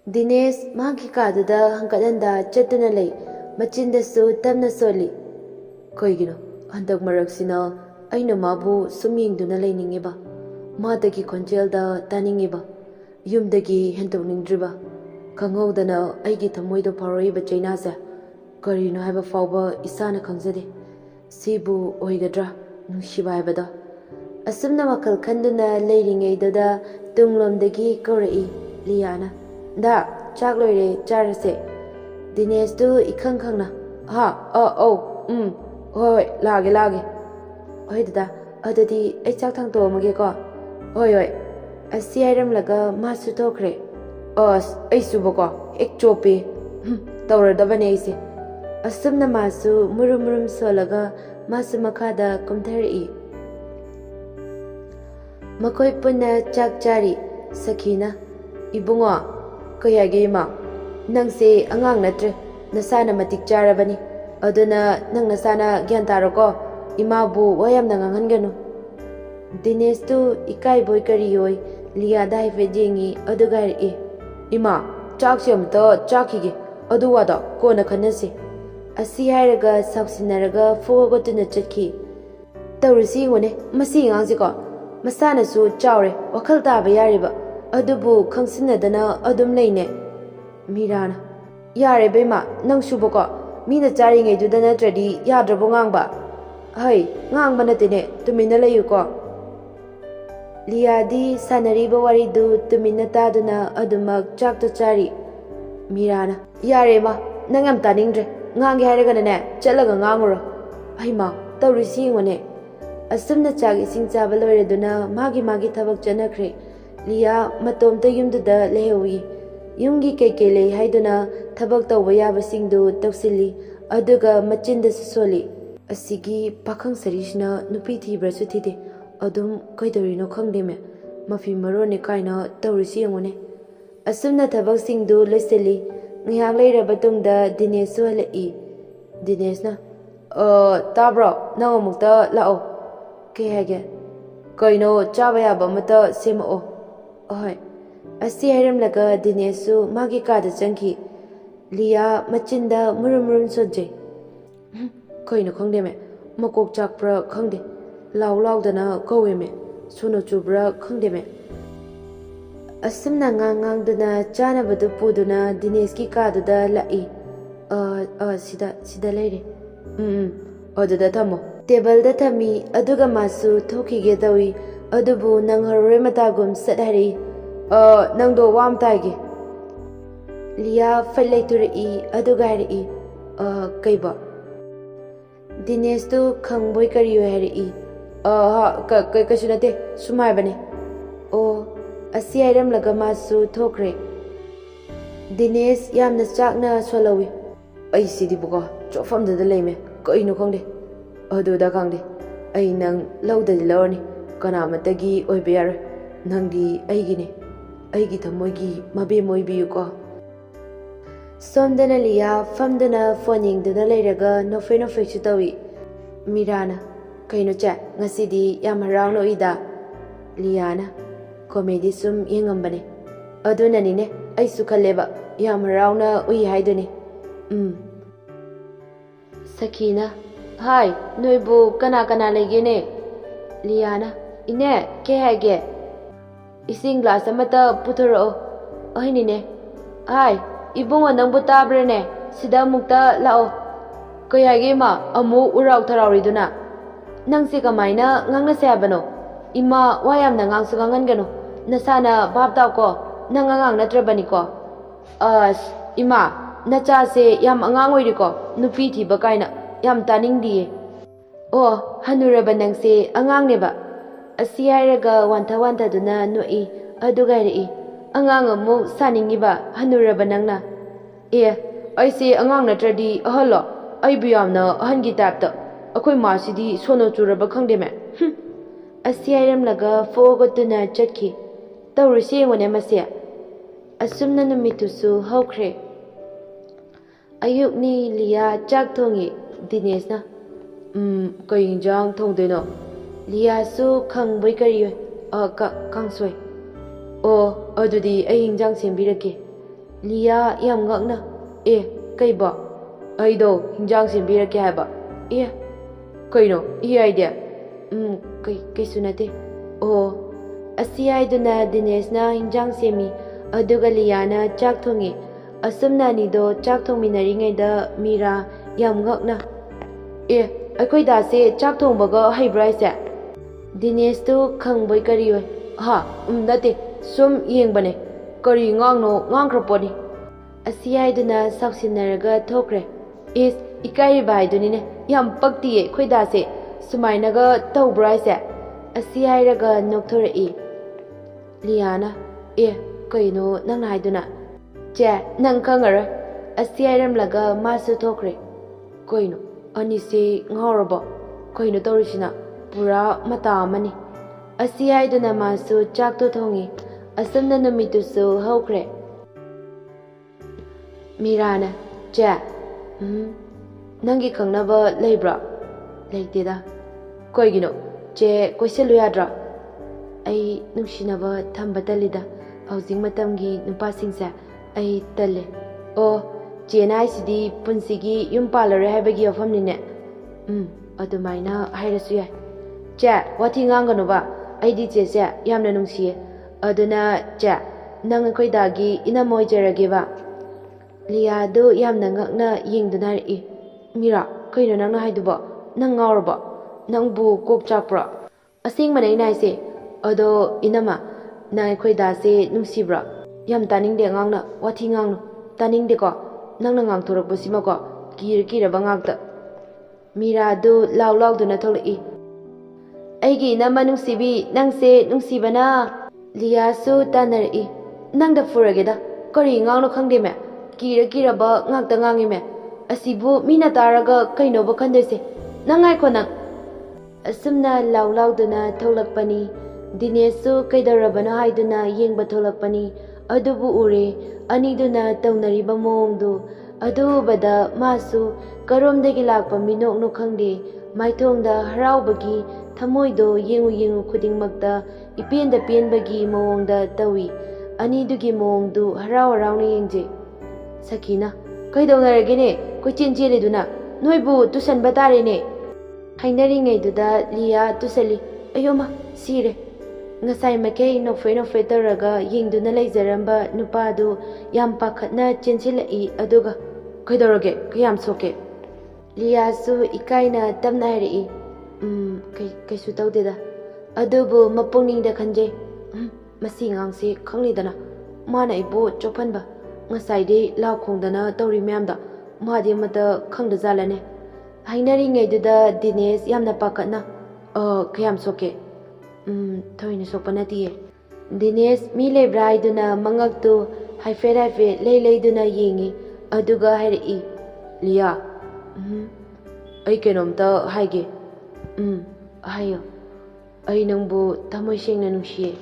Dinesh maki kaduda hangkadanda chatuna lay machindasu tamna soli koigino handak maraksina aina mabu sumyingduna layningeba madagi khonjelda taningeba yumdagi hendokningdriba khanghodana aigi thamoido phawriba chainase karino haiba fawba isana khangjade sibu oigadra nungchiba haibada asumna wakal khanduna layringeidada tunglomdagi kaurai liyana da chak loire charase Dinesh tu ikhang khangna hoi lage hoi dada adadi ai chak thang to mage ko hoi asi airam laga masu thokre ai subo ko ek chope tawra da bane ise asumna masu murum solaga masu makada kumthari makoi punna chak chari sakhina ibungo kayage ma nangse angang natre nasana matik charabani aduna nang nasana gyan taroko imabu wayamna nganganganu Dinesh tu ikai boy kariyoi liya dai fejengi adugar ima chakchem to chakhige aduwada kona khanase asi hairaga saksinaraga fogo tuna chakhi tawrisi ngone masi ngangsi ko masana su chawre wakhal taba yariba adubu khangsinadana adum leine mirana yare bema nang suboko mina charingai dudana tradi yadrabo ngangba hai ngangba natine tumina layuko liyadi sanariba wari du tumina taduna adumak chakto chari mirana yare ma nangam taningdre ngangi hairaga ne chalaga nganguro aima tawrisi ngone asumna chagi sing chaba loireduna magi thabak chanakre liya matomta yumduda lehewi yumgi kekele haiduna thabak tawba yabasingdu tawsili aduga machinda soli asigi pakhang sarishna nupi thibrasu thide adum kaidorino khangdeme mafi marone kaina tawrisi ngone asumna thabak singdu leseli ngyak leiraba tungda Dinesh halai Dineshna tabro nang amukta lao ke hage kaino chaba yaba mata semo Oi, asi hairam laga Dinesh magi kada changki liya machinda murum sojje koino khangdeme makok chakpra khangde law dana koweme suno chubra khangdeme asumna ngang duna chana badu puduna Dinesh ki kaduda lai sida leire oduda thamo table da thami aduga masu thokige dawi adubu nang harore matagum sadhari nangdo wam taigi liya failai turi aduga hari kaiba Dinesh tu khangboi kariyo hari kasunate sumai bane asi airam laga masu thokre Dinesh yamna chakna solawi ai sidi buko chofam da leime kaino khangde aduda khangde ai nang lauda lawni kana matagi oibiyar nangdi aigine aigi thamoigi mabe moibiyu ko somdana liya famdana phoning duna leiraga nofe chu tawi mirana kaino cha ngasidi yam harauno ida liyana comedy sum yengambane aduna nine ai su khaleba yam harauna ui haiduni Sakina hai noibu kana legene liyana ine ke hage ising glass amata puthoro ahinine hai ibungo nangbu tabrene sida mukta lao kayage ma amu urau tharariduna nangse kamaina ngangna sebano ima wayamna ngangsu ngangangano nasana babtaw ko nangangang natrabani ko ima nacha se yam angang oiri ko nupi thiba kaina yam taningdiye hanuraba nangse angang neba asi hairaga wantha duna noi aduga ri angang amu saningiba hanuraba nangna aise angang natradi ahalo ai biyamna ahangi tapta akoi masidi sono churaba khangdeme asi hairam laga fogo tuna chatki tawrisi ngone mase asumna numitusu hawkhre ayukni liya chak thongi Dineshna koi injang thongdeno liya su khangboi kari kangsoi adudi ai injang sembirake Lia yam ngakna. Kaiba. Aido hinjang sembirake haiba. Kaino idea. Kai sunate. Oh. Asi aiduna Dineshna hinjang semi aduga Liana chak thongi. Asumna nido chak thongminaringaida Mira yam ngakna. Akhoi dase chak thongbaga haibra se. Dinesh tu khangboi kari oi. Ha, nate sum yengbane. Kari ngangno ngangkraponi. Asi aiduna saksinaraga thokre. Ikariba haidunine yam paktiye khoi dase sumainaga tawbra se. Asi airaga nokthorei. Liana, kaino nang haiduna. Che, nang khangara. Asi airamlaga masu thokre. Kaino, anise ngauraba. Kaino tawrishina pura mata amani. Asi aiduna masu chakto thongi. Asumna numitusu hokre. Mirana, che, nangi khangnaba leibra. Leiteda. Kaigino, che koiselu yadra. Ai nungsinaba thamba talida. Haujing matamgi nupasingsa ai talle. Che na isidi punsigi yum palare haibagi afamnine. Adumaina hairasu yai. Che wathi nganganoba aidi che se yamna nungsiye. Aduna che nang akhoi dagi inamoi jerageba. Lia do yamna ngakna yengduna ri. Mira, kaino nangna haiduba nang ngauraba nangbu kok chakpra. Asing manai naise. Ado inama nang akhoi dase nungsibra. Yam taningde ngangna wathi ngangno. Taningde ko nangna ngangthorakpasima ko kiraba ngakta. Mira do law duna tholai. Aigi nama nungsibi nangse nungsibana. Lia su tanari. Nangda furageda. Kari ngangno khangde me. Kiraba ngakta ngangi me. Asibu mina taraga kaino ba khandese. Nangai ko nang. Asumna law duna tholakpani. Dinesu kaidarabana haiduna yengba tholakpani. Adubu ure aniduna taunariba moongdu. Adubada masu karomdagi lakpa minokno khangde. Maithongda haraubagi thamoido yengu khudingmakta ipenda penbagi moongda tawi. Anidugi moongdu harauna yengje. Sakina, kaidaunaragene koichin cheleduna noibu tusanba tarene. Hainaringaiduda Lia tusali. Ayoma sire. Ngasai makei nofei taraga yengduna leizaramba nupadu yam pakhatna chensilai aduga kaidaurage kayam soke. Lia su ikaina tamna hairi. Kaisu tawdeda. Adubu mapungningda khanje. Masi ngangse khanglidana. Mana ibu chophanba. Ngasai law khongdana tawri myamda. Madi amata khangda zalane. Hainaringaiduda Dinesh yamna pakhatna. Kayam soke. Thoina sopanatiye. Dinesh mi lebra haiduna mangaktu haife leiduna yengi. Aduga hairi. Lia. Ai kenomta haige. Hayo. Ai nangbu tamoi sengna nungsiye.